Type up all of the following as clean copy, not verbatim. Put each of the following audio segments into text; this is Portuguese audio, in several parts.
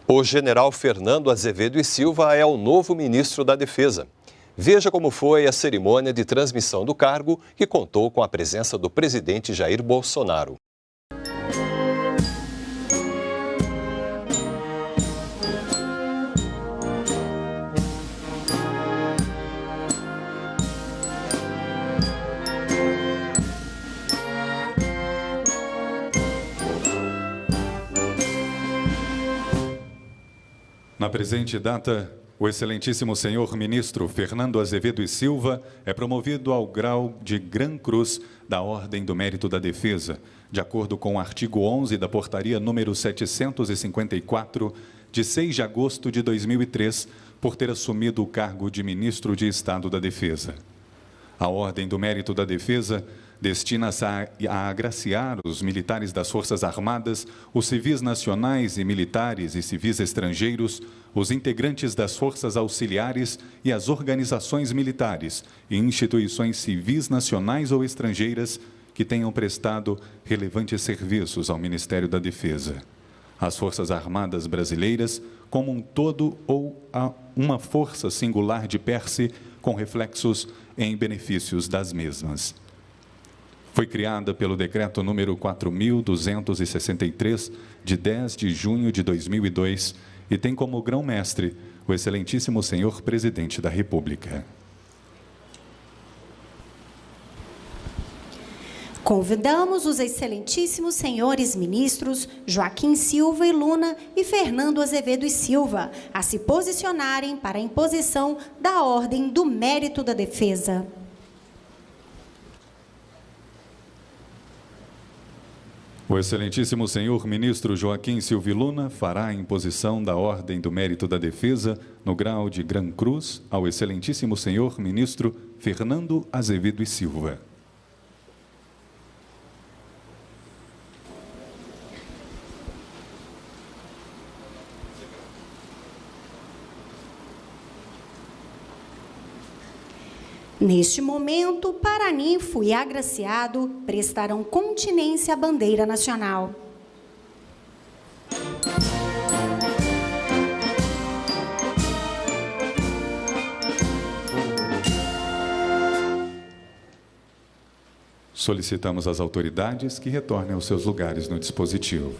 O general Fernando Azevedo e Silva é o novo ministro da Defesa. Veja como foi a cerimônia de transmissão do cargo, que contou com a presença do presidente Jair Bolsonaro. Na presente data, o excelentíssimo senhor ministro Fernando Azevedo e Silva é promovido ao grau de Gran Cruz da Ordem do Mérito da Defesa, de acordo com o artigo 11 da Portaria número 754, de 6 de agosto de 2003, por ter assumido o cargo de ministro de Estado da Defesa. A Ordem do Mérito da Defesa destina-se a agraciar os militares das Forças Armadas, os civis nacionais e militares e civis estrangeiros, os integrantes das Forças Auxiliares e as organizações militares e instituições civis nacionais ou estrangeiras que tenham prestado relevantes serviços ao Ministério da Defesa, às Forças Armadas brasileiras como um todo ou a uma força singular de perse com reflexos em benefícios das mesmas. Foi criada pelo Decreto número 4.263, de 10 de junho de 2002, e tem como grão-mestre o excelentíssimo senhor Presidente da República. Convidamos os excelentíssimos senhores ministros Joaquim Silva e Luna e Fernando Azevedo e Silva a se posicionarem para a imposição da Ordem do Mérito da Defesa. O excelentíssimo senhor ministro Joaquim Silva e Luna fará a imposição da Ordem do Mérito da Defesa no grau de Gran Cruz ao excelentíssimo senhor ministro Fernando Azevedo e Silva. Neste momento, Paraninfo e agraciado prestarão continência à bandeira nacional. Solicitamos às autoridades que retornem aos seus lugares no dispositivo.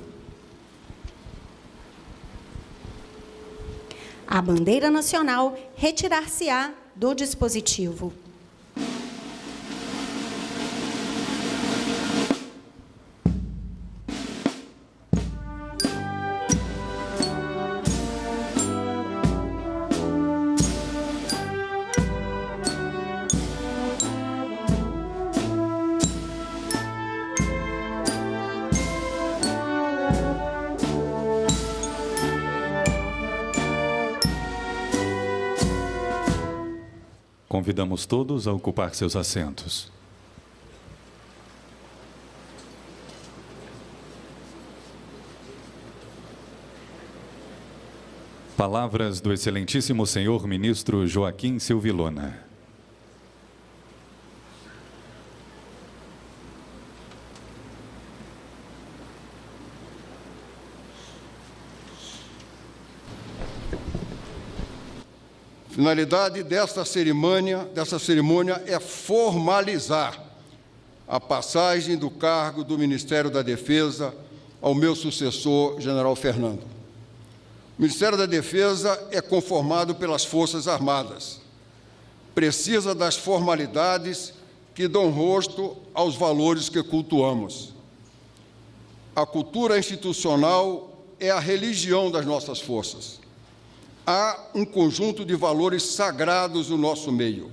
A bandeira nacional retirar-se-á do dispositivo. Convidamos todos a ocupar seus assentos. Palavras do excelentíssimo senhor ministro Joaquim Silva e Luna. Finalidade desta cerimônia é formalizar a passagem do cargo do Ministério da Defesa ao meu sucessor, general Fernando. O Ministério da Defesa é conformado pelas Forças Armadas. Precisa das formalidades que dão rosto aos valores que cultuamos. A cultura institucional é a religião das nossas forças. Há um conjunto de valores sagrados no nosso meio.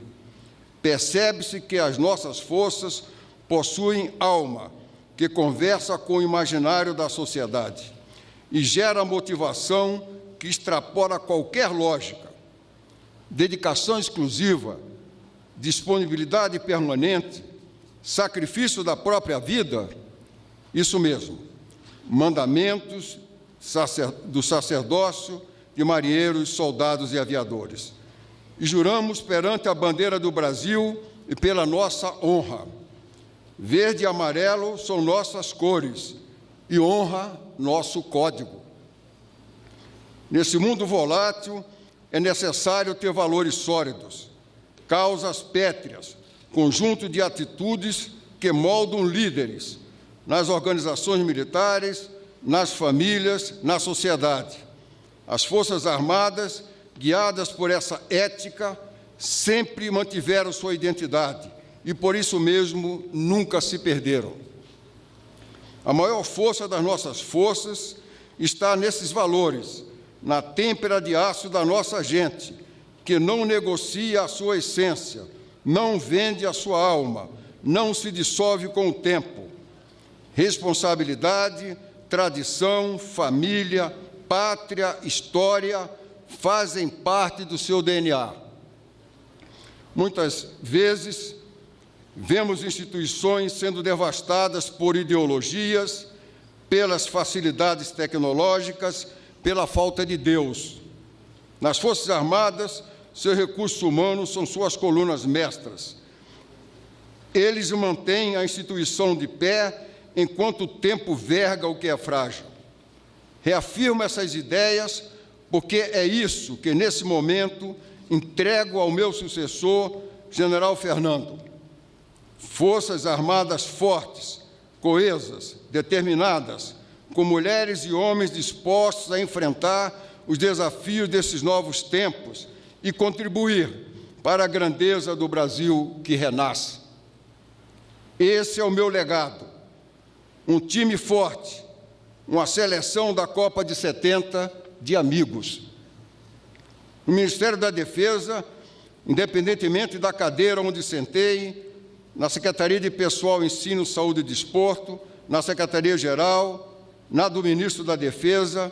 Percebe-se que as nossas forças possuem alma, que conversa com o imaginário da sociedade e gera motivação que extrapola qualquer lógica. Dedicação exclusiva, disponibilidade permanente, sacrifício da própria vida, isso mesmo, mandamentos do sacerdócio, de marinheiros, soldados e aviadores. E juramos perante a bandeira do Brasil e pela nossa honra. Verde e amarelo são nossas cores e honra nosso código. Nesse mundo volátil, é necessário ter valores sólidos, causas pétreas, conjunto de atitudes que moldam líderes nas organizações militares, nas famílias, na sociedade. As Forças Armadas, guiadas por essa ética, sempre mantiveram sua identidade e, por isso mesmo, nunca se perderam. A maior força das nossas forças está nesses valores, na têmpera de aço da nossa gente, que não negocia a sua essência, não vende a sua alma, não se dissolve com o tempo. Responsabilidade, tradição, família, pátria, história fazem parte do seu DNA. Muitas vezes, vemos instituições sendo devastadas por ideologias, pelas facilidades tecnológicas, pela falta de Deus. Nas Forças Armadas, seus recursos humanos são suas colunas mestras. Eles mantêm a instituição de pé enquanto o tempo verga o que é frágil. Reafirmo essas ideias porque é isso que, nesse momento, entrego ao meu sucessor, General Fernando. Forças Armadas fortes, coesas, determinadas, com mulheres e homens dispostos a enfrentar os desafios desses novos tempos e contribuir para a grandeza do Brasil que renasce. Esse é o meu legado. Um time forte, uma seleção da Copa de 70 de amigos. No Ministério da Defesa, independentemente da cadeira onde sentei, na Secretaria de Pessoal, Ensino, Saúde e Desporto, na Secretaria-Geral, na do Ministro da Defesa,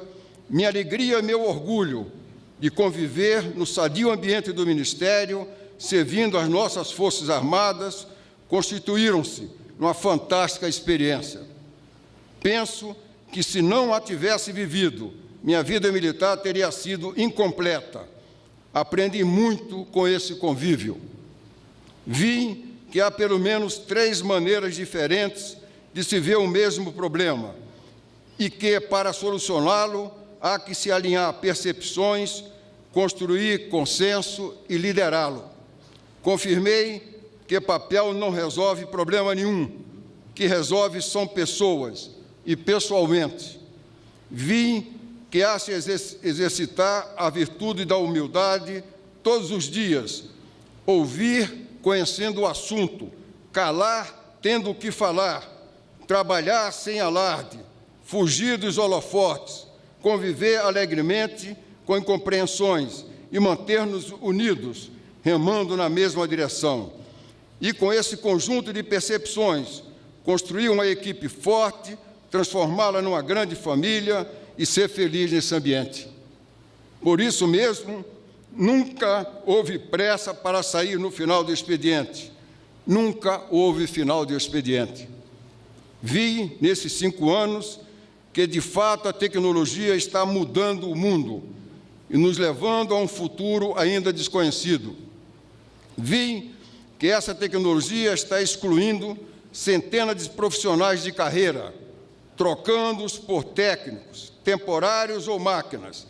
minha alegria e meu orgulho de conviver no sadio ambiente do Ministério, servindo as nossas Forças Armadas, constituíram-se numa fantástica experiência. Penso que, se não a tivesse vivido, minha vida militar teria sido incompleta. Aprendi muito com esse convívio. Vi que há pelo menos 3 maneiras diferentes de se ver o mesmo problema e que, para solucioná-lo, há que se alinhar percepções, construir consenso e liderá-lo. Confirmei que papel não resolve problema nenhum, que resolve são pessoas, e pessoalmente. Vi que há se exercitar a virtude da humildade todos os dias, ouvir conhecendo o assunto, calar tendo o que falar, trabalhar sem alarde, fugir dos holofotes, conviver alegremente com incompreensões e manter-nos unidos, remando na mesma direção. E com esse conjunto de percepções, construir uma equipe forte, transformá-la numa grande família e ser feliz nesse ambiente. Por isso mesmo, nunca houve pressa para sair no final do expediente. Nunca houve final de expediente. Vi, nesses 5 anos, que, de fato, a tecnologia está mudando o mundo e nos levando a um futuro ainda desconhecido. Vi que essa tecnologia está excluindo centenas de profissionais de carreira, trocando-os por técnicos, temporários ou máquinas.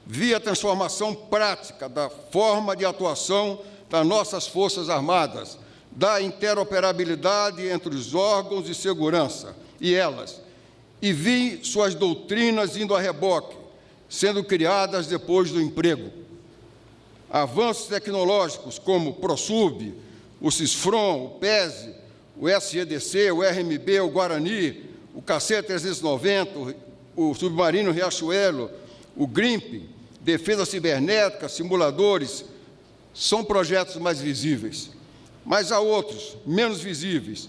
Vi a transformação prática da forma de atuação das nossas Forças Armadas, da interoperabilidade entre os órgãos de segurança e elas, e vi suas doutrinas indo a reboque, sendo criadas depois do emprego. Avanços tecnológicos como o ProSub, o CISFRON, o PESE, o SEDC, o RMB, o Guarani, o KC-390, o Submarino Riachuelo, o GRIMP, defesa cibernética, simuladores, são projetos mais visíveis. Mas há outros, menos visíveis.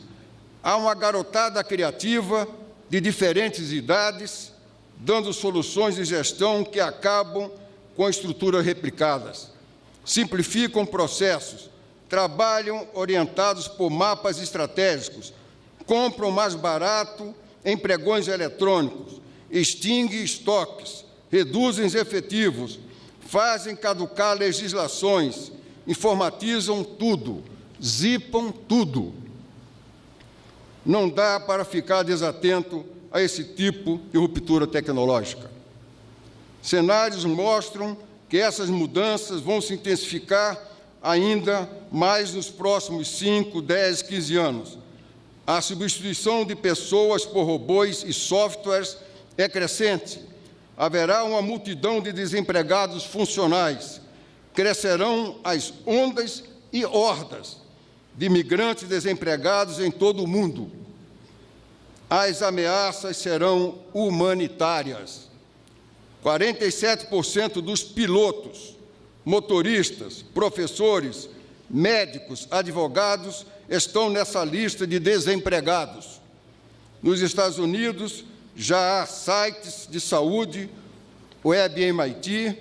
Há uma garotada criativa de diferentes idades, dando soluções de gestão que acabam com estruturas replicadas. Simplificam processos, trabalham orientados por mapas estratégicos, compram mais barato em pregões eletrônicos, extinguem estoques, reduzem os efetivos, fazem caducar legislações, informatizam tudo, zipam tudo. Não dá para ficar desatento a esse tipo de ruptura tecnológica. Cenários mostram que essas mudanças vão se intensificar ainda mais nos próximos 5, 10, 15 anos. A substituição de pessoas por robôs e softwares é crescente. Haverá uma multidão de desempregados funcionais. Crescerão as ondas e hordas de imigrantes desempregados em todo o mundo. As ameaças serão humanitárias. 47% dos pilotos, motoristas, professores, médicos, advogados estão nessa lista de desempregados. Nos Estados Unidos, já há sites de saúde, Web MIT,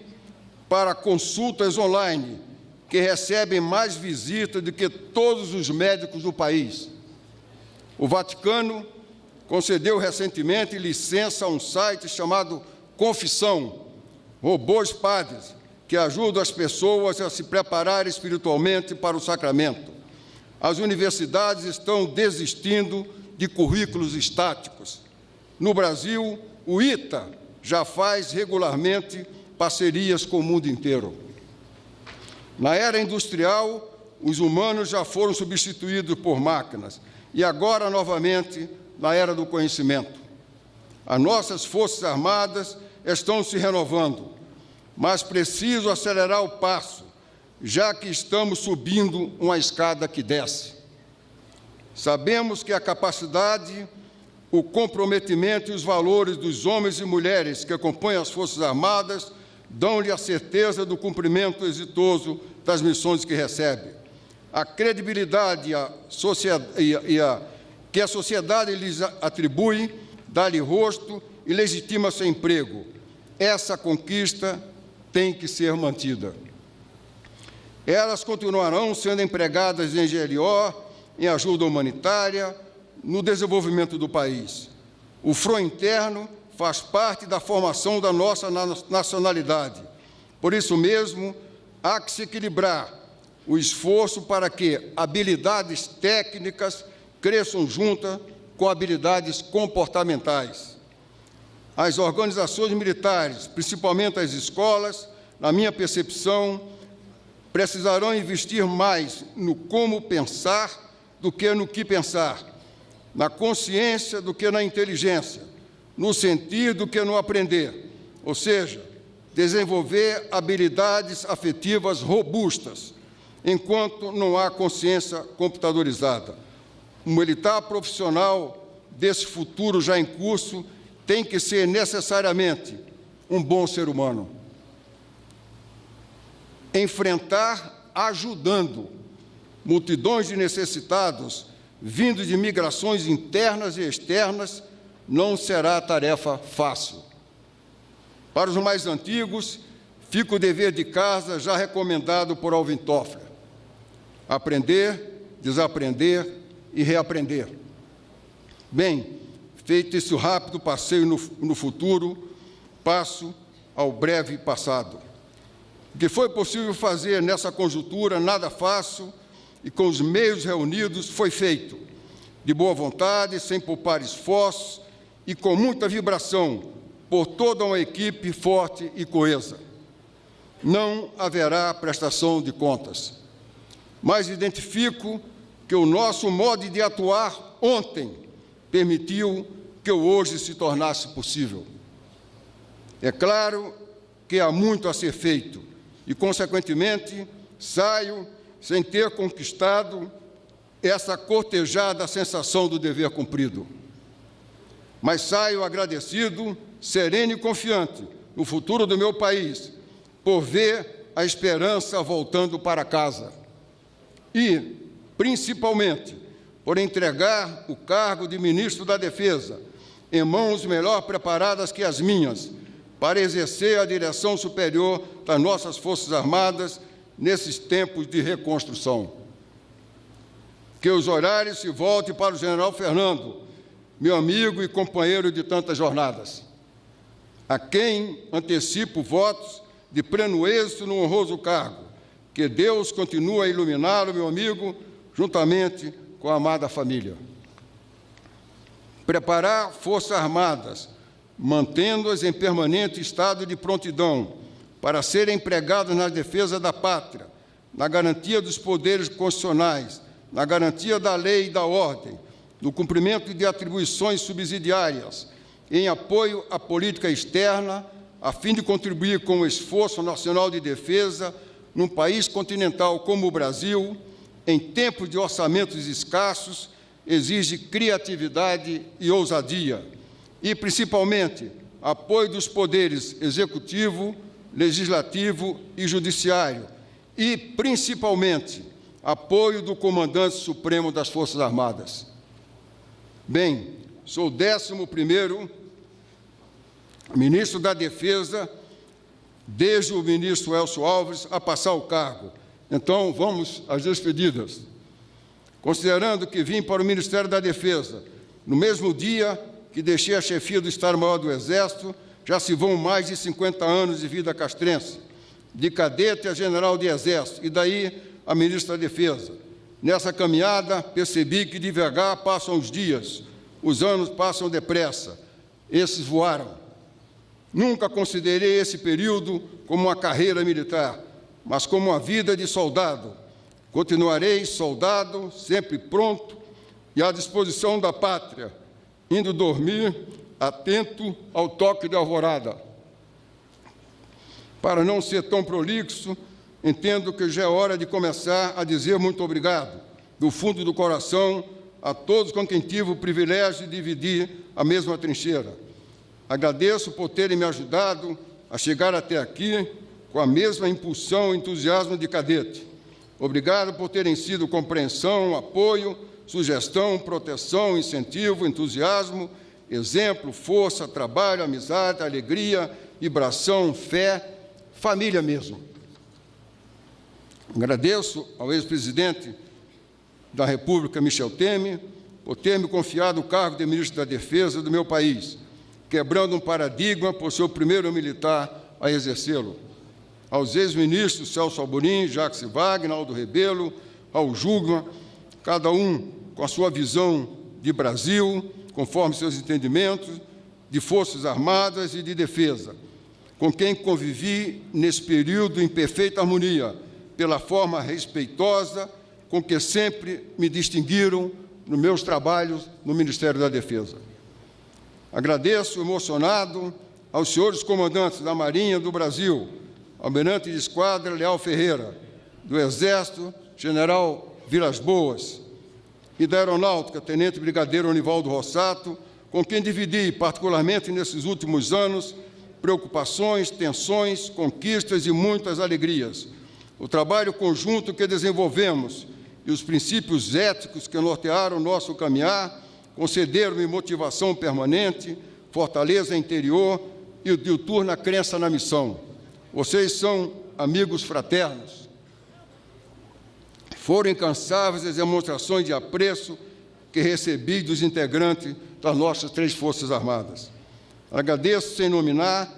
para consultas online, que recebem mais visitas do que todos os médicos do país. O Vaticano concedeu recentemente licença a um site chamado Confissão, robôs padres, que ajudam as pessoas a se prepararem espiritualmente para o sacramento. As universidades estão desistindo de currículos estáticos. No Brasil, o ITA já faz regularmente parcerias com o mundo inteiro. Na era industrial, os humanos já foram substituídos por máquinas, e agora, novamente, na era do conhecimento. As nossas Forças Armadas estão se renovando, mas preciso acelerar o passo, já que estamos subindo uma escada que desce. Sabemos que a capacidade, o comprometimento e os valores dos homens e mulheres que acompanham as Forças Armadas dão-lhe a certeza do cumprimento exitoso das missões que recebe. A credibilidade que a sociedade lhes atribui dá-lhe rosto e legitima seu emprego. Essa conquista tem que ser mantida. Elas continuarão sendo empregadas em GLO, em ajuda humanitária, no desenvolvimento do país. O front interno faz parte da formação da nossa nacionalidade. Por isso mesmo, há que se equilibrar o esforço para que habilidades técnicas cresçam juntas com habilidades comportamentais. As organizações militares, principalmente as escolas, na minha percepção, precisarão investir mais no como pensar do que no que pensar, na consciência do que na inteligência, no sentir do que no aprender, ou seja, desenvolver habilidades afetivas robustas, enquanto não há consciência computadorizada. O militar profissional desse futuro já em curso tem que ser necessariamente um bom ser humano. Enfrentar ajudando multidões de necessitados vindos de migrações internas e externas não será tarefa fácil. Para os mais antigos, fica o dever de casa já recomendado por Alvin Toffler: aprender, desaprender e reaprender. Bem, feito esse rápido passeio no futuro, passo ao breve passado. O que foi possível fazer nessa conjuntura nada fácil e com os meios reunidos foi feito, de boa vontade, sem poupar esforços e com muita vibração por toda uma equipe forte e coesa. Não haverá prestação de contas, mas identifico que o nosso modo de atuar ontem permitiu que hoje se tornasse possível. É claro que há muito a ser feito e, consequentemente, saio sem ter conquistado essa cortejada sensação do dever cumprido. Mas saio agradecido, sereno e confiante no futuro do meu país, por ver a esperança voltando para casa. E, principalmente, por entregar o cargo de Ministro da Defesa em mãos melhor preparadas que as minhas, para exercer a direção superior das nossas Forças Armadas nesses tempos de reconstrução. Que os horários se voltem para o general Fernando, meu amigo e companheiro de tantas jornadas, a quem antecipo votos de pleno êxito no honroso cargo. Que Deus continue a iluminá-lo, meu amigo, juntamente com a amada família. Preparar Forças Armadas mantendo-as em permanente estado de prontidão para serem empregadas na defesa da pátria, na garantia dos poderes constitucionais, na garantia da lei e da ordem, no cumprimento de atribuições subsidiárias, em apoio à política externa, a fim de contribuir com o esforço nacional de defesa num país continental como o Brasil, em tempos de orçamentos escassos, exige criatividade e ousadia, e, principalmente, apoio dos poderes executivo, legislativo e judiciário, e, principalmente, apoio do Comandante Supremo das Forças Armadas. Bem, sou o 11º ministro da Defesa, desde o ministro Elcio Alves a passar o cargo. Então, vamos às despedidas. Considerando que vim para o Ministério da Defesa, no mesmo dia que deixei a chefia do Estado-Maior do Exército, já se vão mais de 50 anos de vida castrense, de cadete a general de Exército, e daí a ministra da Defesa. Nessa caminhada, percebi que devagar passam os dias, os anos passam depressa, esses voaram. Nunca considerei esse período como uma carreira militar, mas como uma vida de soldado. Continuarei soldado, sempre pronto e à disposição da pátria, indo dormir atento ao toque de alvorada. Para não ser tão prolixo, entendo que já é hora de começar a dizer muito obrigado, do fundo do coração, a todos com quem tive o privilégio de dividir a mesma trincheira. Agradeço por terem me ajudado a chegar até aqui com a mesma impulsão e entusiasmo de cadete. Obrigado por terem sido compreensão, apoio, sugestão, proteção, incentivo, entusiasmo, exemplo, força, trabalho, amizade, alegria, vibração, fé, família mesmo. Agradeço ao ex-presidente da República, Michel Temer, por ter me confiado o cargo de ministro da Defesa do meu país, quebrando um paradigma por ser o primeiro militar a exercê-lo. Aos ex-ministros Celso Amorim, Jacques Wagner, Aldo Rebelo, Raul Jungmann, cada um com a sua visão de Brasil, conforme seus entendimentos, de Forças Armadas e de Defesa, com quem convivi nesse período em perfeita harmonia, pela forma respeitosa com que sempre me distinguiram nos meus trabalhos no Ministério da Defesa. Agradeço, emocionado, aos senhores comandantes da Marinha do Brasil, Almirante de Esquadra Leal Ferreira, do Exército, General Vilas Boas, e da Aeronáutica, Tenente Brigadeiro Onivaldo Rossato, com quem dividi, particularmente nesses últimos anos, preocupações, tensões, conquistas e muitas alegrias. O trabalho conjunto que desenvolvemos e os princípios éticos que nortearam o nosso caminhar concederam-me motivação permanente, fortaleza interior e diuturna crença na missão. Vocês são amigos fraternos. Foram incansáveis as demonstrações de apreço que recebi dos integrantes das nossas 3 Forças Armadas. Agradeço sem nominar,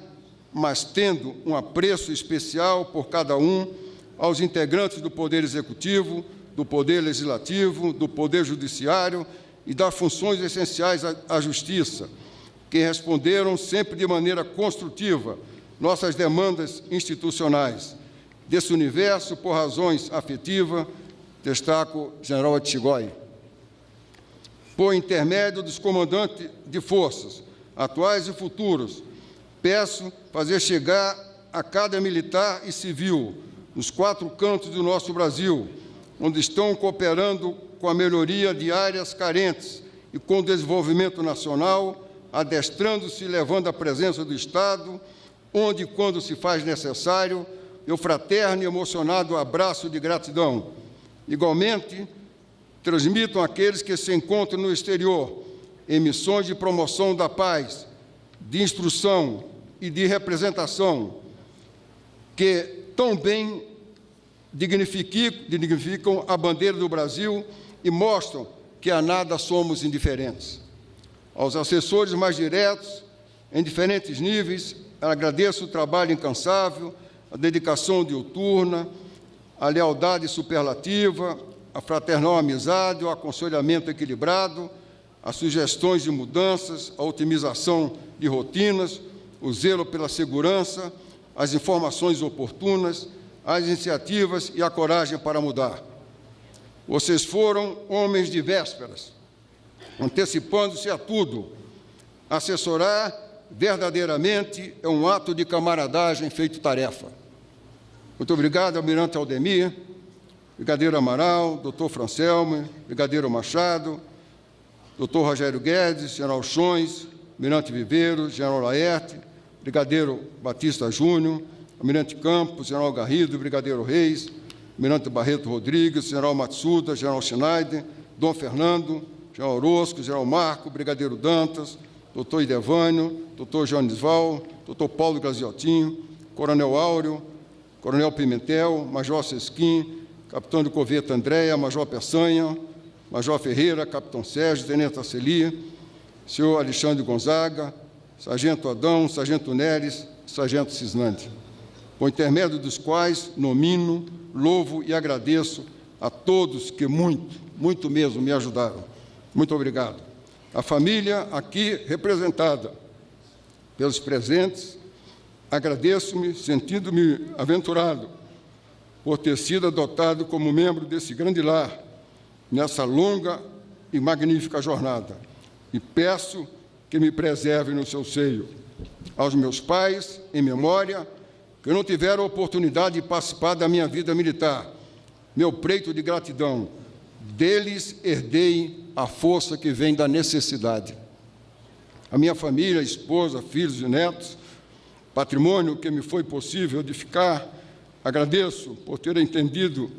mas tendo um apreço especial por cada um, aos integrantes do Poder Executivo, do Poder Legislativo, do Poder Judiciário e das funções essenciais à Justiça, que responderam sempre de maneira construtiva nossas demandas institucionais. Desse universo, por razões afetivas, destaco o general Etchegói. Por intermédio dos comandantes de forças, atuais e futuros, peço fazer chegar a cada militar e civil, nos 4 cantos do nosso Brasil, onde estão cooperando com a melhoria de áreas carentes e com o desenvolvimento nacional, adestrando-se e levando a presença do Estado, onde, quando se faz necessário, meu fraterno e emocionado abraço de gratidão. Igualmente, transmitam àqueles que se encontram no exterior, em missões de promoção da paz, de instrução e de representação, que tão bem dignificam a bandeira do Brasil e mostram que a nada somos indiferentes. Aos assessores mais diretos, em diferentes níveis, agradeço o trabalho incansável, a dedicação diuturna, a lealdade superlativa, a fraternal amizade, o aconselhamento equilibrado, as sugestões de mudanças, a otimização de rotinas, o zelo pela segurança, as informações oportunas, as iniciativas e a coragem para mudar. Vocês foram homens de vésperas, antecipando-se a tudo. Assessorar verdadeiramente é um ato de camaradagem feito tarefa. Muito obrigado, Almirante Aldemir, Brigadeiro Amaral, Dr. Francelmo, Brigadeiro Machado, Dr. Rogério Guedes, General Chões, Almirante Viveiro, General Laerte, Brigadeiro Batista Júnior, Almirante Campos, General Garrido, Brigadeiro Reis, Almirante Barreto Rodrigues, General Matsuda, General Schneider, Dom Fernando, General Orozco, General Marco, Brigadeiro Dantas, Dr. Idevânio, Dr. Joanisval, Dr. Paulo Graziotinho, Coronel Áureo, Coronel Pimentel, Major Sesquim, Capitão de Coveta Andréa, Major Peçanha, Major Ferreira, Capitão Sérgio, Tenente Aceli, Senhor Alexandre Gonzaga, Sargento Adão, Sargento Neres, Sargento Cisnante, por intermédio dos quais nomino, louvo e agradeço a todos que muito mesmo me ajudaram. Muito obrigado. A família aqui representada pelos presentes, agradeço-me, sentindo-me aventurado por ter sido adotado como membro desse grande lar nessa longa e magnífica jornada. E peço que me preserve no seu seio. Aos meus pais, em memória, que não tiveram a oportunidade de participar da minha vida militar, meu preito de gratidão. Deles herdei a força que vem da necessidade. A minha família, esposa, filhos e netos, patrimônio que me foi possível edificar, agradeço por ter entendido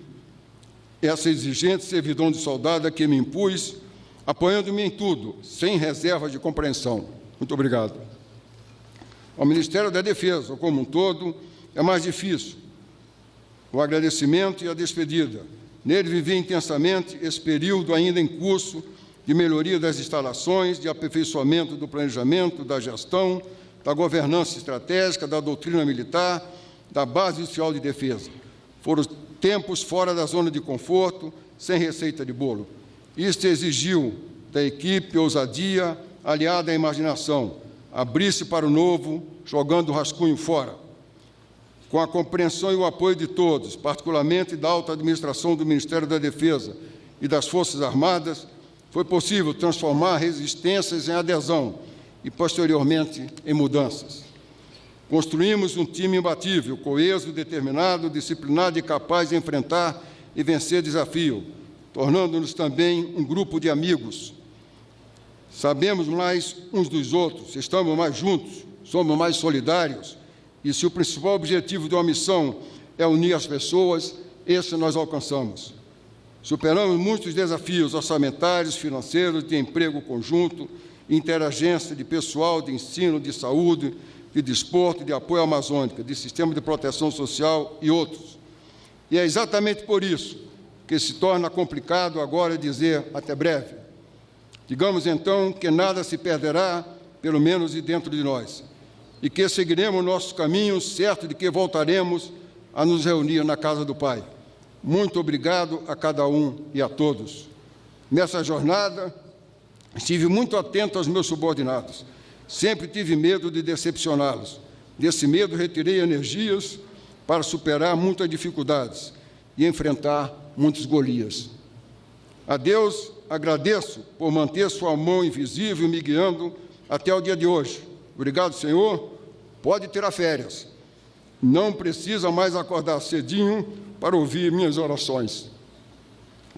essa exigente servidão de soldado a que me impus, apoiando-me em tudo, sem reserva de compreensão. Muito obrigado. Ao Ministério da Defesa, como um todo, é mais difícil o agradecimento e a despedida. Nele vivi intensamente esse período ainda em curso de melhoria das instalações, de aperfeiçoamento do planejamento, da gestão, da governança estratégica, da doutrina militar, da base industrial de defesa. Foram tempos fora da zona de conforto, sem receita de bolo. Isto exigiu da equipe ousadia, aliada à imaginação, abrir-se para o novo, jogando o rascunho fora. Com a compreensão e o apoio de todos, particularmente da alta administração do Ministério da Defesa e das Forças Armadas, foi possível transformar resistências em adesão e, posteriormente, em mudanças. Construímos um time imbatível, coeso, determinado, disciplinado e capaz de enfrentar e vencer desafio, tornando-nos também um grupo de amigos. Sabemos mais uns dos outros, estamos mais juntos, somos mais solidários, e se o principal objetivo de uma missão é unir as pessoas, esse nós alcançamos. Superamos muitos desafios orçamentários, financeiros, de emprego conjunto, interagência de pessoal, de ensino, de saúde, de desporto, de apoio à amazônica, de sistema de proteção social e outros. E é exatamente por isso que se torna complicado agora dizer até breve. Digamos, então, que nada se perderá, pelo menos de dentro de nós, e que seguiremos nossos caminhos, certo de que voltaremos a nos reunir na casa do Pai. Muito obrigado a cada um e a todos. Nessa jornada, estive muito atento aos meus subordinados. Sempre tive medo de decepcioná-los. Desse medo, retirei energias para superar muitas dificuldades e enfrentar muitos Golias. A Deus agradeço por manter sua mão invisível me guiando até o dia de hoje. Obrigado, Senhor. Pode tirar férias. Não precisa mais acordar cedinho para ouvir minhas orações.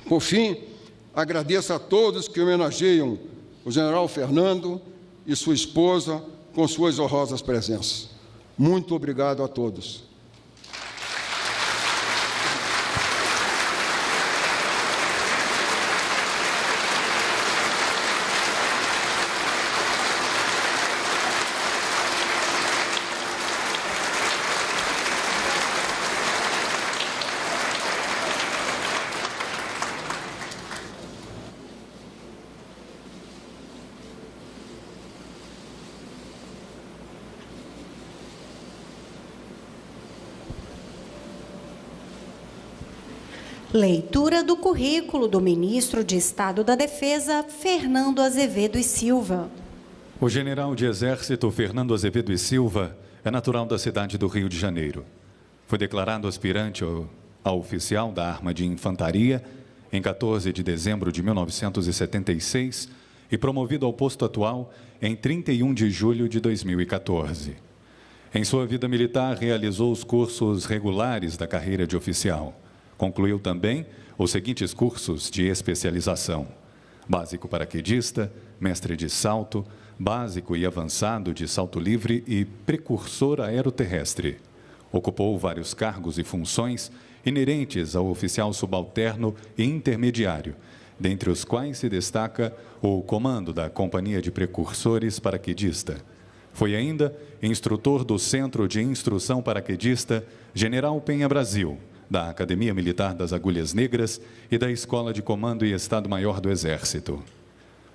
Por fim, agradeço a todos que homenageiam o general Fernando e sua esposa com suas honrosas presenças. Muito obrigado a todos. Leitura do currículo do ministro de Estado da Defesa, Fernando Azevedo e Silva. O general de Exército Fernando Azevedo e Silva é natural da cidade do Rio de Janeiro. Foi declarado aspirante a oficial da Arma de Infantaria em 14 de dezembro de 1976 e promovido ao posto atual em 31 de julho de 2014. Em sua vida militar, realizou os cursos regulares da carreira de oficial. Concluiu também os seguintes cursos de especialização: básico paraquedista, mestre de salto, básico e avançado de salto livre e precursor aeroterrestre. Ocupou vários cargos e funções inerentes ao oficial subalterno e intermediário, dentre os quais se destaca o comando da Companhia de Precursores Paraquedista. Foi ainda instrutor do Centro de Instrução Paraquedista General Penha Brasil, da Academia Militar das Agulhas Negras e da Escola de Comando e Estado-Maior do Exército.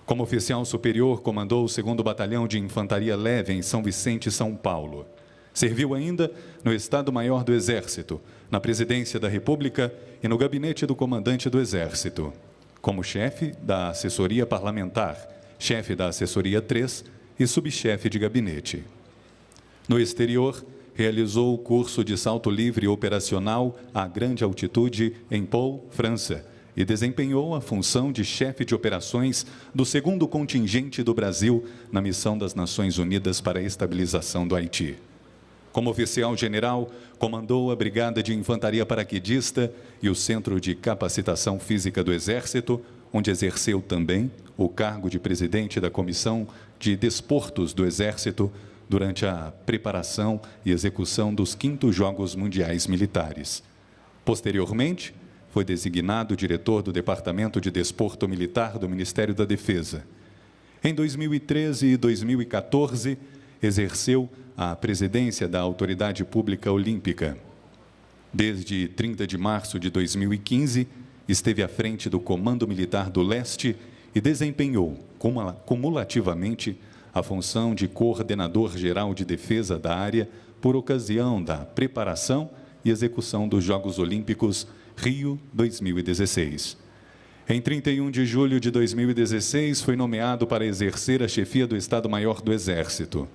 Como oficial superior, comandou o 2º Batalhão de Infantaria Leve em São Vicente, São Paulo. Serviu ainda no Estado-Maior do Exército, na Presidência da República e no Gabinete do Comandante do Exército. Como chefe da Assessoria Parlamentar, chefe da Assessoria 3 e subchefe de gabinete. No exterior, realizou o curso de salto livre operacional a grande altitude em Pau, França, e desempenhou a função de chefe de operações do 2º contingente do Brasil na missão das Nações Unidas para a Estabilização do Haiti. Como oficial general, comandou a Brigada de Infantaria Paraquedista e o Centro de Capacitação Física do Exército, onde exerceu também o cargo de presidente da Comissão de Desportos do Exército durante a preparação e execução dos 5º Jogos Mundiais Militares. Posteriormente, foi designado diretor do Departamento de Desporto Militar do Ministério da Defesa. Em 2013 e 2014, exerceu a presidência da Autoridade Pública Olímpica. Desde 30 de março de 2015, esteve à frente do Comando Militar do Leste e desempenhou, cumulativamente, a função de coordenador-geral de defesa da área por ocasião da preparação e execução dos Jogos Olímpicos Rio 2016. Em 31 de julho de 2016, foi nomeado para exercer a chefia do Estado-Maior do Exército.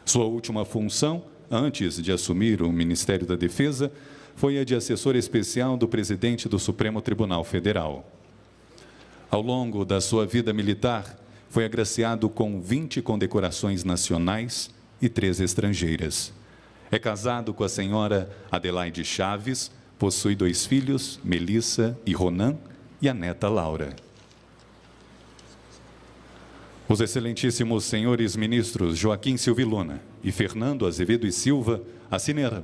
Sua última função, antes de assumir o Ministério da Defesa, foi a de assessor especial do presidente do Supremo Tribunal Federal. Ao longo da sua vida militar, foi agraciado com 20 condecorações nacionais e 3 estrangeiras. É casado com a senhora Adelaide Chaves, possui 2 filhos, Melissa e Ronan, e a neta Laura. Os excelentíssimos senhores ministros Joaquim Silva e Luna e Fernando Azevedo e Silva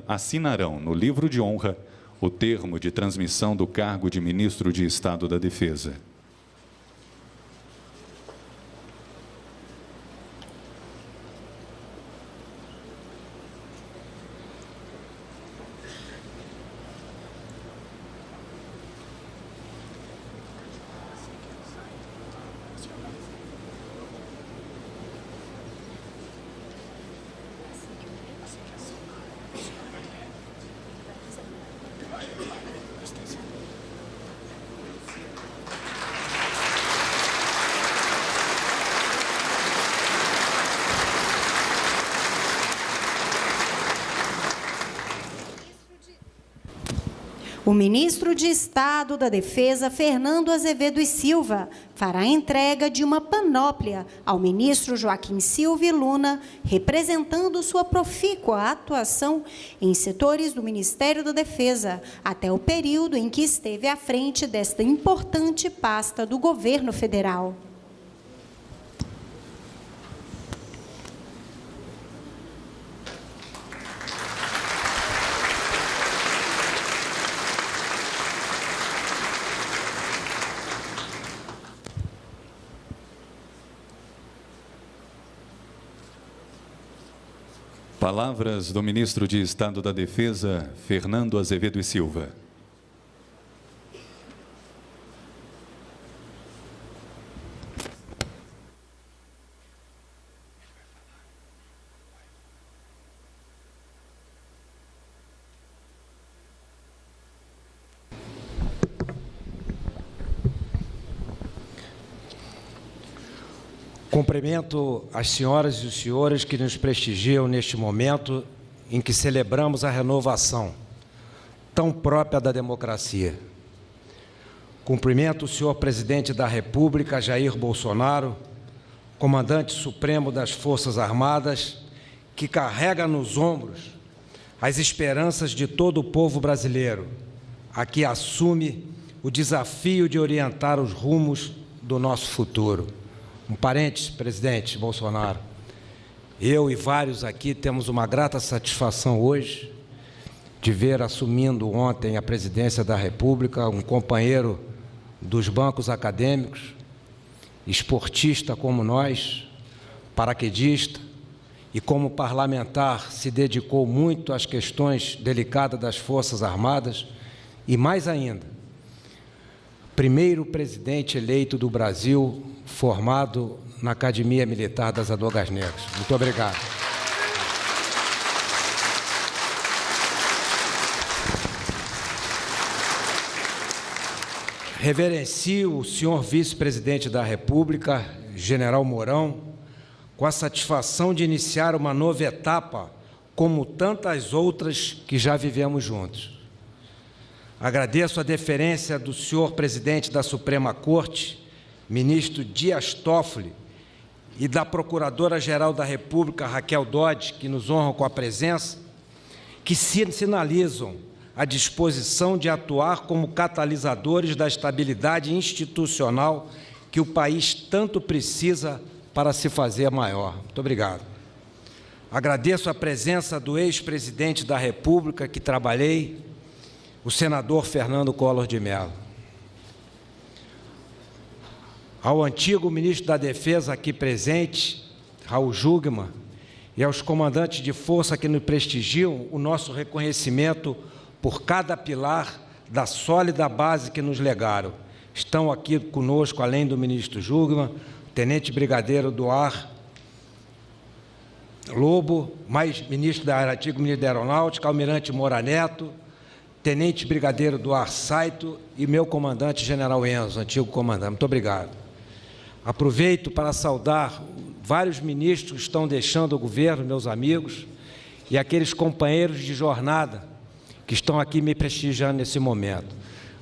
assinarão no livro de honra o termo de transmissão do cargo de ministro de Estado da Defesa. O ministro de Estado da Defesa, Fernando Azevedo e Silva, fará a entrega de uma panóplia ao ministro Joaquim Silva e Luna, representando sua profícua atuação em setores do Ministério da Defesa, até o período em que esteve à frente desta importante pasta do governo federal. Palavras do ministro de Estado da Defesa, Fernando Azevedo e Silva. Cumprimento as senhoras e os senhores que nos prestigiam neste momento em que celebramos a renovação tão própria da democracia. Cumprimento o senhor Presidente da República, Jair Bolsonaro, Comandante Supremo das Forças Armadas, que carrega nos ombros as esperanças de todo o povo brasileiro, a que assume o desafio de orientar os rumos do nosso futuro. Um parênteses, presidente Bolsonaro, eu e vários aqui temos uma grata satisfação hoje de ver assumindo ontem a presidência da República um companheiro dos bancos acadêmicos, esportista como nós, paraquedista, e como parlamentar se dedicou muito às questões delicadas das Forças Armadas e, mais ainda, primeiro presidente eleito do Brasil formado na Academia Militar das Adogas Negras. Muito obrigado. Reverencio o senhor vice-presidente da República, general Mourão, com a satisfação de iniciar uma nova etapa, como tantas outras que já vivemos juntos. Agradeço a deferência do senhor presidente da Suprema Corte, ministro Dias Toffoli, e da Procuradora-Geral da República, Raquel Dodge, que nos honram com a presença, que sinalizam a disposição de atuar como catalisadores da estabilidade institucional que o país tanto precisa para se fazer maior. Muito obrigado. Agradeço a presença do ex-presidente da República, que trabalhei, o senador Fernando Collor de Mello. Ao antigo ministro da Defesa aqui presente, Raul Jungmann, e aos comandantes de força que nos prestigiam, o nosso reconhecimento por cada pilar da sólida base que nos legaram. Estão aqui conosco, além do ministro Jungmann, Tenente Brigadeiro do Ar Lobo, mais antigo ministro da Aeronáutica, Almirante Moura Neto, Tenente Brigadeiro do Ar Saito e meu comandante, General Enzo, antigo comandante. Muito obrigado. Aproveito para saudar vários ministros que estão deixando o governo, meus amigos, e aqueles companheiros de jornada que estão aqui me prestigiando nesse momento.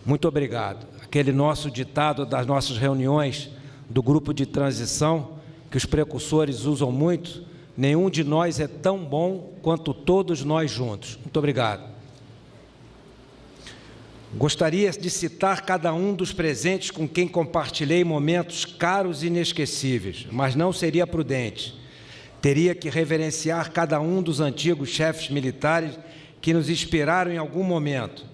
Muito obrigado. Aquele nosso ditado das nossas reuniões do grupo de transição, que os precursores usam muito, nenhum de nós é tão bom quanto todos nós juntos. Muito obrigado. Gostaria de citar cada um dos presentes com quem compartilhei momentos caros e inesquecíveis, mas não seria prudente. Teria que reverenciar cada um dos antigos chefes militares que nos inspiraram em algum momento.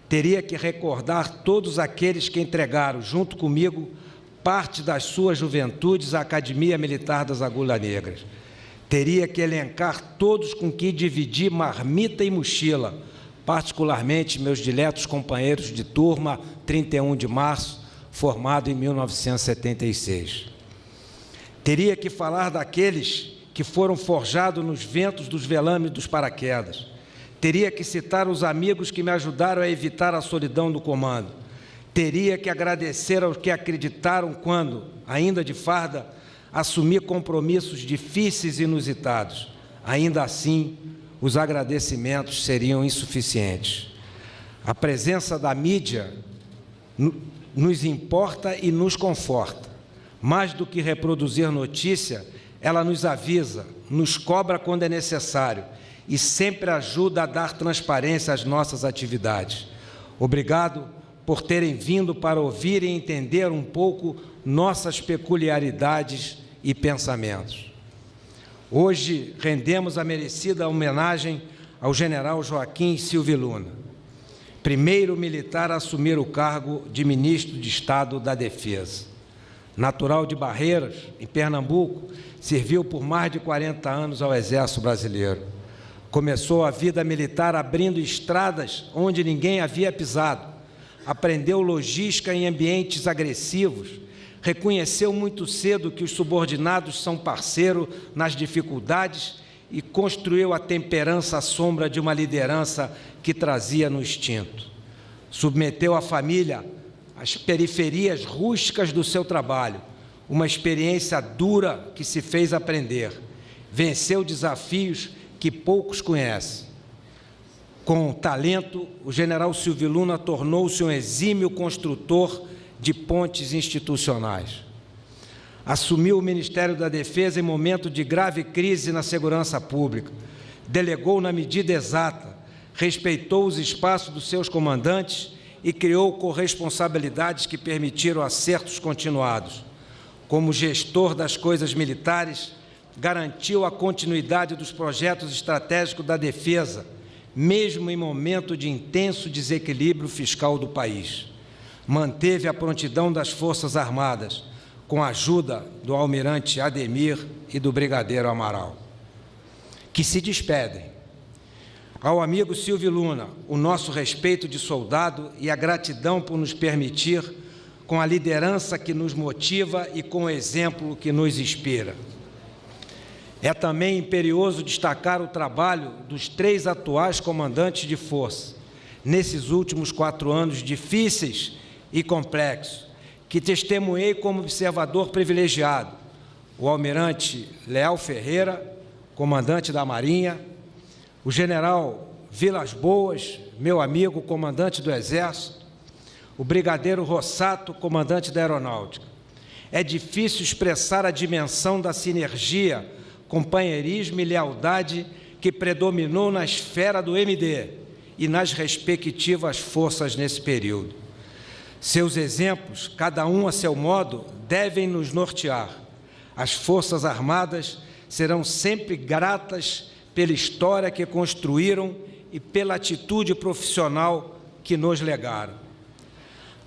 Teria que recordar todos aqueles que entregaram, junto comigo, parte das suas juventudes à Academia Militar das Agulhas Negras. Teria que elencar todos com quem dividi marmita e mochila, particularmente meus diletos companheiros de turma 31 de março, formado em 1976. Teria que falar daqueles que foram forjados nos ventos dos velames dos paraquedas. Teria que citar os amigos que me ajudaram a evitar a solidão do comando. Teria que agradecer aos que acreditaram quando, ainda de farda, assumi compromissos difíceis e inusitados. Ainda assim, os agradecimentos seriam insuficientes. A presença da mídia nos importa e nos conforta. Mais do que reproduzir notícia, ela nos avisa, nos cobra quando é necessário e sempre ajuda a dar transparência às nossas atividades. Obrigado por terem vindo para ouvir e entender um pouco nossas peculiaridades e pensamentos. Hoje, rendemos a merecida homenagem ao general Joaquim Silva e Luna, primeiro militar a assumir o cargo de ministro de Estado da Defesa. Natural de Barreiras, em Pernambuco, serviu por mais de 40 anos ao Exército Brasileiro. Começou a vida militar abrindo estradas onde ninguém havia pisado. Aprendeu logística em ambientes agressivos. Reconheceu muito cedo que os subordinados são parceiros nas dificuldades e construiu a temperança à sombra de uma liderança que trazia no instinto. Submeteu a família às periferias rústicas do seu trabalho, uma experiência dura que se fez aprender, venceu desafios que poucos conhecem. Com talento, o general Silvio Luna tornou-se um exímio construtor de pontes institucionais. Assumiu o Ministério da Defesa em momento de grave crise na segurança pública, delegou na medida exata, respeitou os espaços dos seus comandantes e criou corresponsabilidades que permitiram acertos continuados. Como gestor das coisas militares, garantiu a continuidade dos projetos estratégicos da defesa, mesmo em momento de intenso desequilíbrio fiscal do país. Manteve a prontidão das Forças Armadas, com a ajuda do almirante Ademir e do brigadeiro Amaral, que se despedem. Ao amigo Silvio Luna, o nosso respeito de soldado e a gratidão por nos permitir, com a liderança que nos motiva e com o exemplo que nos inspira. É também imperioso destacar o trabalho dos 3 atuais comandantes de força, nesses últimos 4 anos difíceis e complexos, que testemunhei como observador privilegiado: o almirante Leal Ferreira, comandante da Marinha, o general Vilas Boas, meu amigo, comandante do Exército, o brigadeiro Rossato, comandante da Aeronáutica. É difícil expressar a dimensão da sinergia, companheirismo e lealdade que predominou na esfera do MD e nas respectivas forças nesse período. Seus exemplos, cada um a seu modo, devem nos nortear. As Forças Armadas serão sempre gratas pela história que construíram e pela atitude profissional que nos legaram.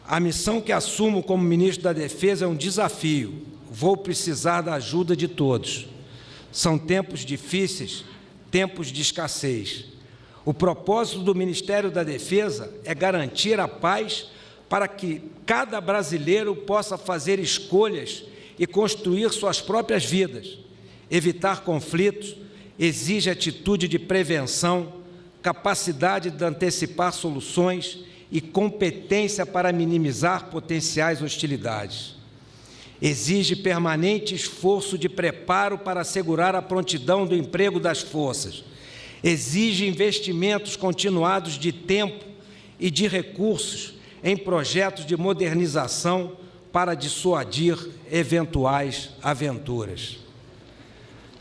A missão que assumo como ministro da Defesa é um desafio. Vou precisar da ajuda de todos. São tempos difíceis, tempos de escassez. O propósito do Ministério da Defesa é garantir a paz para que cada brasileiro possa fazer escolhas e construir suas próprias vidas. Evitar conflitos exige atitude de prevenção, capacidade de antecipar soluções e competência para minimizar potenciais hostilidades. Exige permanente esforço de preparo para assegurar a prontidão do emprego das forças. Exige investimentos continuados de tempo e de recursos em projetos de modernização para dissuadir eventuais aventuras.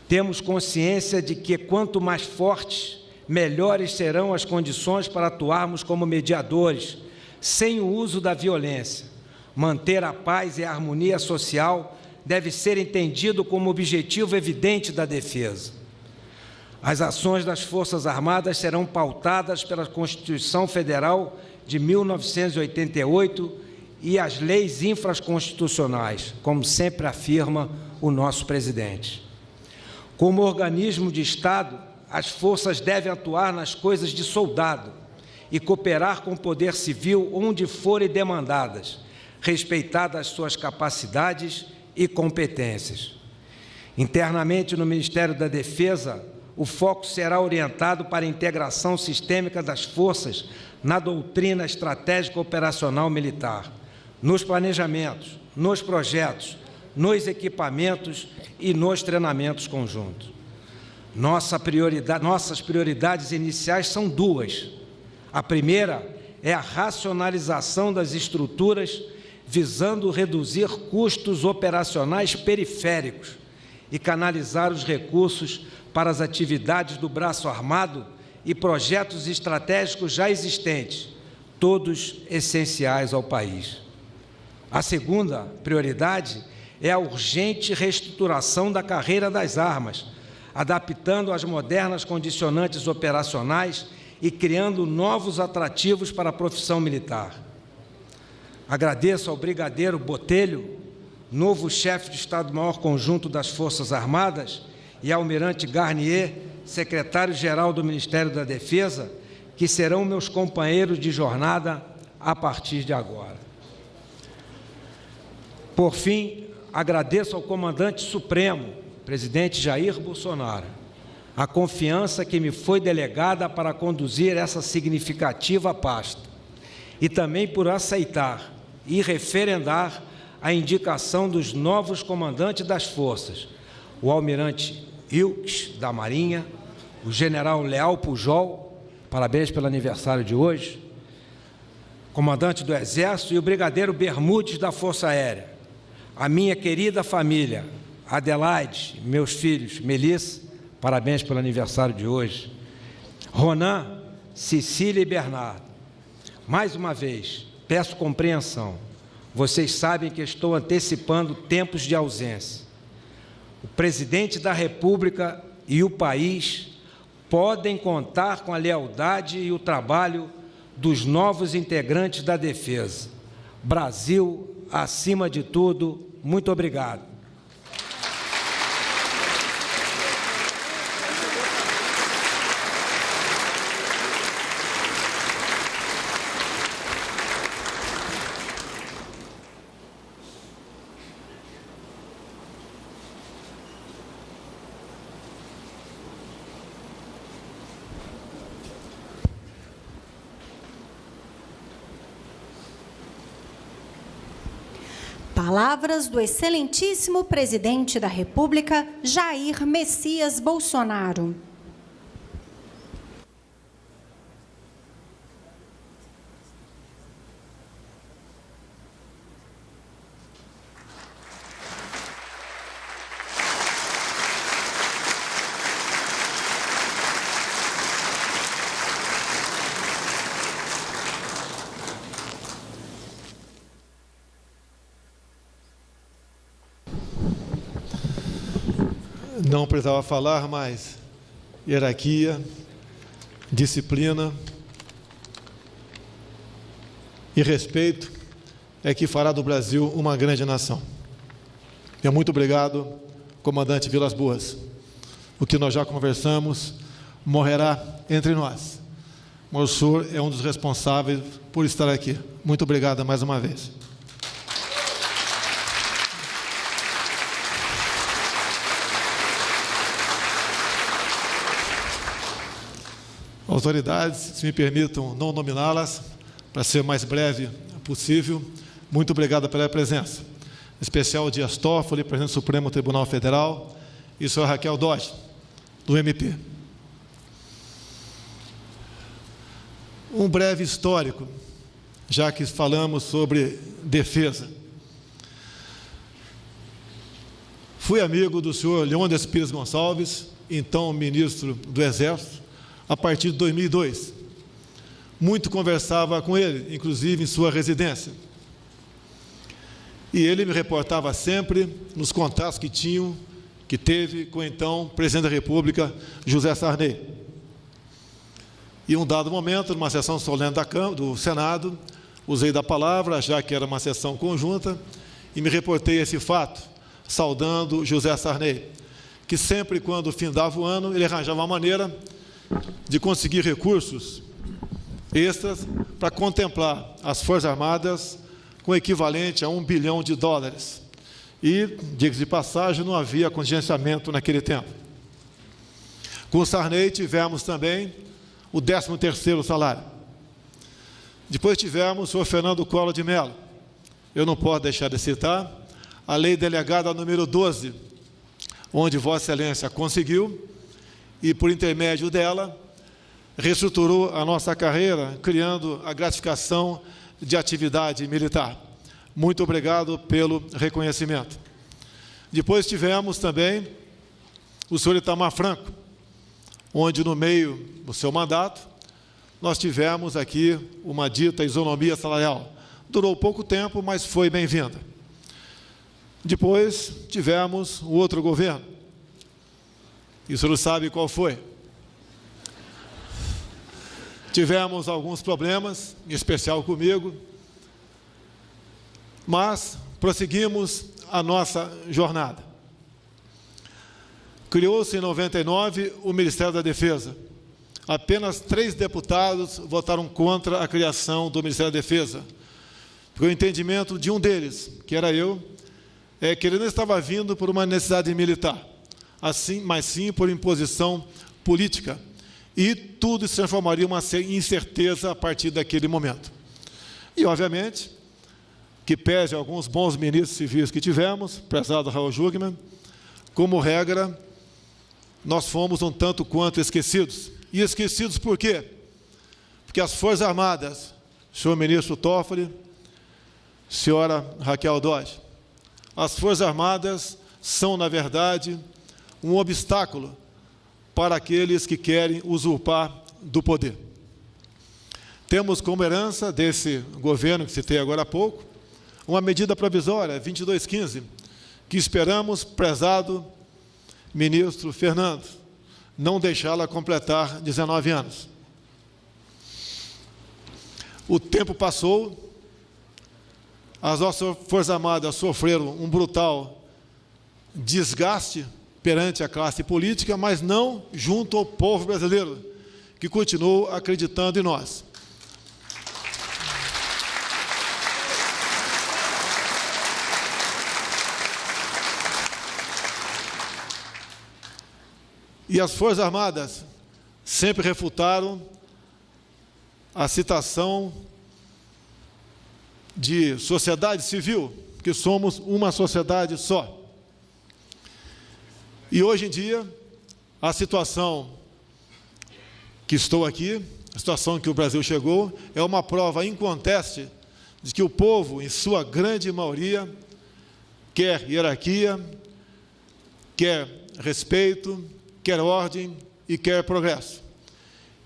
Temos consciência de que, quanto mais fortes, melhores serão as condições para atuarmos como mediadores, sem o uso da violência. Manter a paz e a harmonia social deve ser entendido como objetivo evidente da defesa. As ações das Forças Armadas serão pautadas pela Constituição Federal de 1988 e as leis infraconstitucionais, como sempre afirma o nosso presidente. Como organismo de Estado, as forças devem atuar nas coisas de soldado e cooperar com o poder civil onde forem demandadas, respeitadas suas capacidades e competências. Internamente, no Ministério da Defesa, o foco será orientado para a integração sistêmica das forças na doutrina estratégica operacional militar, nos planejamentos, nos projetos, nos equipamentos e nos treinamentos conjuntos. Nossas prioridades iniciais são 2. A primeira é a racionalização das estruturas, visando reduzir custos operacionais periféricos e canalizar os recursos para as atividades do braço armado e projetos estratégicos já existentes, todos essenciais ao país. A segunda prioridade é a urgente reestruturação da carreira das armas, adaptando às modernas condicionantes operacionais e criando novos atrativos para a profissão militar. Agradeço ao brigadeiro Botelho, novo chefe de Estado-Maior Conjunto das Forças Armadas, e ao almirante Garnier, secretário-geral do Ministério da Defesa, que serão meus companheiros de jornada a partir de agora. Por fim, agradeço ao comandante supremo, presidente Jair Bolsonaro, a confiança que me foi delegada para conduzir essa significativa pasta, e também por aceitar e referendar a indicação dos novos comandantes das forças, o almirante Ilques, da Marinha, o general Leal Pujol, parabéns pelo aniversário de hoje, comandante do Exército, e o brigadeiro Bermudes, da Força Aérea. A minha querida família, Adelaide, meus filhos, Melissa, parabéns pelo aniversário de hoje, Ronan, Cecília e Bernardo. Mais uma vez, peço compreensão. Vocês sabem que estou antecipando tempos de ausência. O presidente da República e o país podem contar com a lealdade e o trabalho dos novos integrantes da Defesa. Brasil, acima de tudo, muito obrigado. Palavras do excelentíssimo presidente da República, Jair Messias Bolsonaro. Não precisava falar, mas hierarquia, disciplina e respeito é que fará do Brasil uma grande nação. Muito obrigado, comandante Vilas Boas. O que nós já conversamos morrerá entre nós. O senhor é um dos responsáveis por estar aqui. Muito obrigado mais uma vez. Autoridades, se me permitam não nominá-las, para ser o mais breve possível, muito obrigado pela presença. Em especial o Dias Toffoli, presidente do Supremo Tribunal Federal, e a senhora Raquel Dodge, do MP. Um breve histórico, já que falamos sobre defesa. Fui amigo do senhor Leônidas Pires Gonçalves, então ministro do Exército, a partir de 2002. Muito conversava com ele, inclusive em sua residência. E ele me reportava sempre nos contatos que teve com o então presidente da República, José Sarney. E em um dado momento, numa sessão solene do Senado, usei da palavra, já que era uma sessão conjunta, e me reportei esse fato, saudando José Sarney, que sempre, quando findava o ano, ele arranjava uma maneira de conseguir recursos extras para contemplar as Forças Armadas com equivalente a $1 bilhão. E, diga-se de passagem, não havia contingenciamento naquele tempo. Com o Sarney tivemos também o 13º salário. Depois tivemos o senhor Fernando Collor de Mello. Eu não posso deixar de citar a Lei Delegada número 12, onde Vossa Excelência conseguiu, e, por intermédio dela, reestruturou a nossa carreira, criando a gratificação de atividade militar. Muito obrigado pelo reconhecimento. Depois tivemos também o senhor Itamar Franco, onde, no meio do seu mandato, nós tivemos aqui uma dita isonomia salarial. Durou pouco tempo, mas foi bem-vinda. Depois tivemos o outro governo. E o senhor sabe qual foi. Tivemos alguns problemas, em especial comigo, mas prosseguimos a nossa jornada. Criou-se em 99 o Ministério da Defesa. Apenas 3 deputados votaram contra a criação do Ministério da Defesa. Porque o entendimento de um deles, que era eu, é que ele não estava vindo por uma necessidade militar, assim, mas sim por imposição política. E tudo se transformaria em uma incerteza a partir daquele momento. E, obviamente, que pese alguns bons ministros civis que tivemos, prezado Raul Jungmann, como regra, nós fomos um tanto quanto esquecidos. E esquecidos por quê? Porque as Forças Armadas, senhor ministro Toffoli, senhora Raquel Dodge, as Forças Armadas são, na verdade, um obstáculo para aqueles que querem usurpar do poder. Temos como herança desse governo que citei agora há pouco, uma medida provisória, 2215, que esperamos, prezado ministro Fernando, não deixá-la completar 19 anos. O tempo passou, as nossas Forças Armadas sofreram um brutal desgaste perante a classe política, mas não junto ao povo brasileiro, que continuou acreditando em nós. E as Forças Armadas sempre refutaram a citação de sociedade civil, que somos uma sociedade só. E hoje em dia, a situação que estou aqui, a situação que o Brasil chegou, é uma prova inconteste de que o povo, em sua grande maioria, quer hierarquia, quer respeito, quer ordem e quer progresso.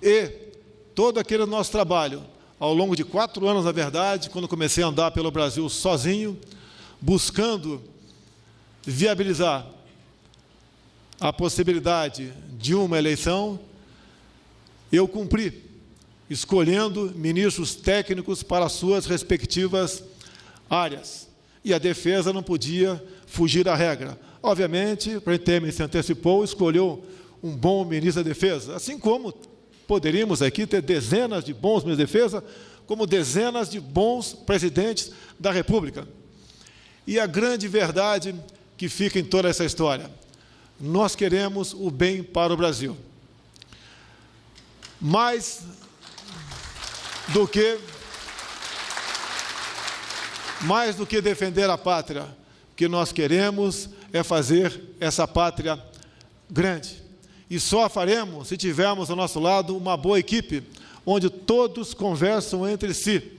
E todo aquele nosso trabalho, ao longo de 4 anos, na verdade, quando comecei a andar pelo Brasil sozinho, buscando viabilizar a possibilidade de uma eleição, eu cumpri, escolhendo ministros técnicos para as suas respectivas áreas. E a defesa não podia fugir da regra. Obviamente, o presidente Temer se antecipou, escolheu um bom ministro da Defesa, assim como poderíamos aqui ter dezenas de bons ministros da Defesa, como dezenas de bons presidentes da República. E a grande verdade que fica em toda essa história: nós queremos o bem para o Brasil. Mais do que defender a pátria, o que nós queremos é fazer essa pátria grande. E só a faremos se tivermos ao nosso lado uma boa equipe, onde todos conversam entre si,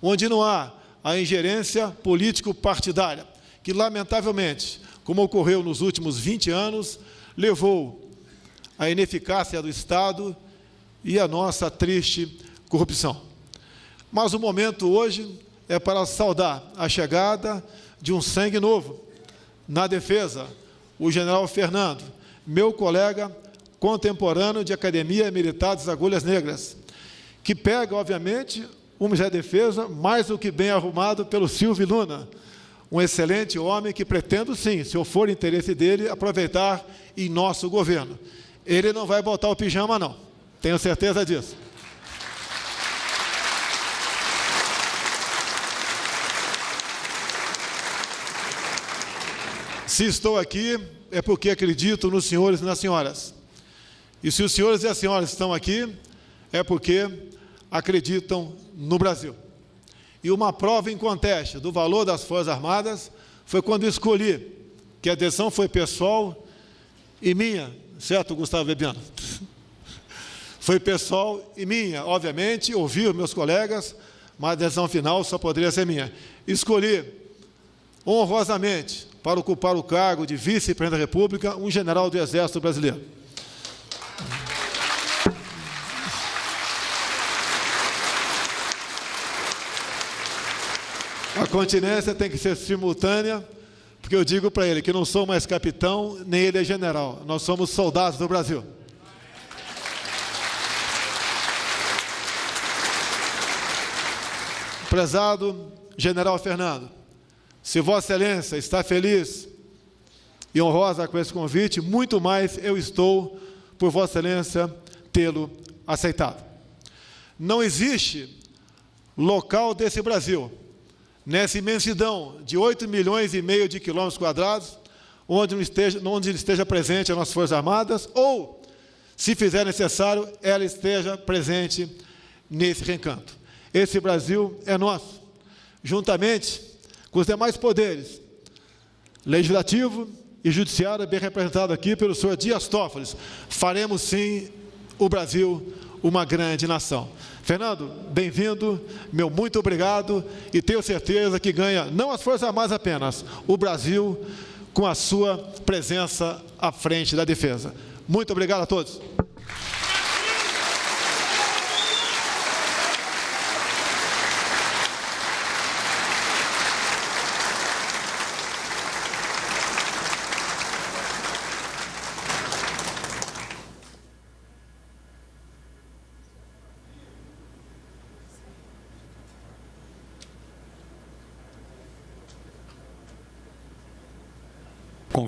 onde não há a ingerência político-partidária, que, lamentavelmente, como ocorreu nos últimos 20 anos, levou à ineficácia do Estado e à nossa triste corrupção. Mas o momento hoje é para saudar a chegada de um sangue novo na defesa, o general Fernando, meu colega contemporâneo de Academia Militar das Agulhas Negras, que pega, obviamente, o Ministério da Defesa mais do que bem arrumado pelo Silvio Luna, um excelente homem que pretendo, sim, se for interesse dele, aproveitar em nosso governo. Ele não vai botar o pijama, não. Tenho certeza disso. Se estou aqui, é porque acredito nos senhores e nas senhoras. E se os senhores e as senhoras estão aqui, é porque acreditam no Brasil. E uma prova inconteste do valor das Forças Armadas foi quando escolhi, que a decisão foi pessoal e minha, certo, Gustavo Bebiano? Foi pessoal e minha, obviamente, ouvi os meus colegas, mas a decisão final só poderia ser minha. Escolhi, honrosamente, para ocupar o cargo de vice-presidente da República, um general do Exército Brasileiro. A continência tem que ser simultânea, porque eu digo para ele que não sou mais capitão, nem ele é general. Nós somos soldados do Brasil. Prezado general Fernando, se Vossa Excelência está feliz e honrosa com esse convite, muito mais eu estou por Vossa Excelência tê-lo aceitado. Não existe local desse Brasil, nessa imensidão de 8,5 milhões de quilômetros quadrados, onde esteja presente as nossas Forças Armadas, ou, se fizer necessário, ela esteja presente nesse recanto. Esse Brasil é nosso. juntamente com os demais poderes, legislativo e judiciário, bem representado aqui pelo senhor Dias Toffoli, faremos sim o Brasil uma grande nação. Fernando, bem-vindo, meu muito obrigado, e tenho certeza que ganha não as Forças Armadas apenas, o Brasil com a sua presença à frente da defesa. Muito obrigado a todos.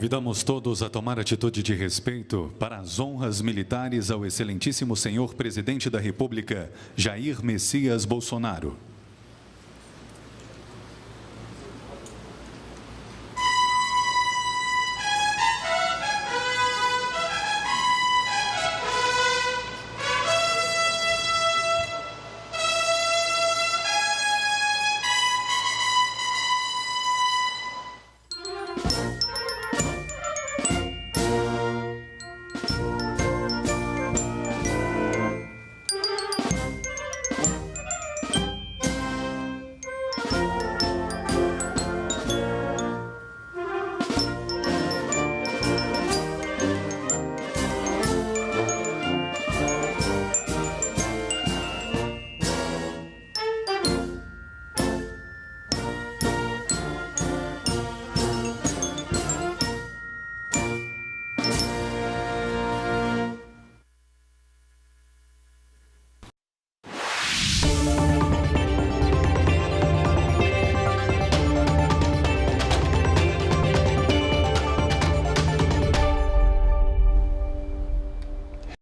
Convidamos todos a tomar atitude de respeito para as honras militares ao excelentíssimo senhor Presidente da República, Jair Messias Bolsonaro.